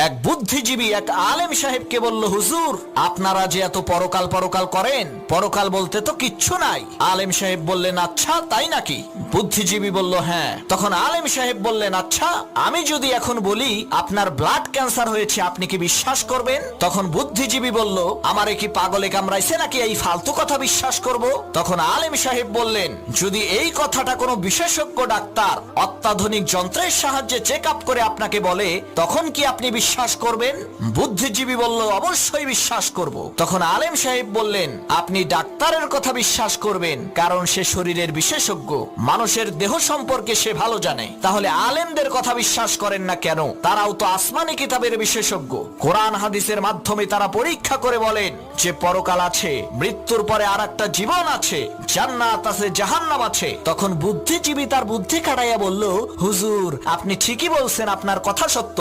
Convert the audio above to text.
এক বুদ্ধিজীবী এক আলেম সাহেবকে বলল, হুজুর আপনারা যে এত পরকাল পরকাল করেন, পরকাল বলতে তো কিচ্ছু নাই। আলেম সাহেব বললেন, আচ্ছা তাই নাকি? বুদ্ধিজীবী বলল, হ্যাঁ। তখন আলেম সাহেব বললেন, আচ্ছা আমি যদি এখন বলি আপনার ব্লাড ক্যান্সার হয়েছে, আপনি কি বিশ্বাস করবেন? তখন বুদ্ধিজীবী বলল, আমারে কি পাগলে কামড়াইছে নাকি এই ফালতু কথা বিশ্বাস করব? তখন আলেম সাহেব বললেন, যদি এই কথাটা কোনো বিশেষজ্ঞ ডাক্তার অত্যাধুনিক যন্ত্রের সাহায্যে চেক আপ করে আপনাকে বলে, তখন কি আপনি বিশ্বাস করবেন? বুদ্ধিজীবী বলল, অবশ্যই বিশ্বাস করব। তখন আলেম সাহেব বললেন, আপনি ডাক্তারের কথা বিশ্বাস করবেন কারণ সে শরীরের বিশেষজ্ঞ, মানুষের দেহ সম্পর্কে সে ভালো জানে। তাহলে আলেমদের কথা বিশ্বাস করেন না কেন? তারাও তো আসমানি কিতাবের বিশেষজ্ঞ। কোরআন হাদিসের মাধ্যমে তারা পরীক্ষা করে বলেন যে পরকাল আছে, মৃত্যুর পরে আর একটা জীবন আছে, জান্নাত আছে, জাহান্নাম আছে। তখন বুদ্ধিজীবী তার বুদ্ধি খাটাইয়া বলল, হুজুর আপনি ঠিকই বলছেন, আপনার কথা সত্য।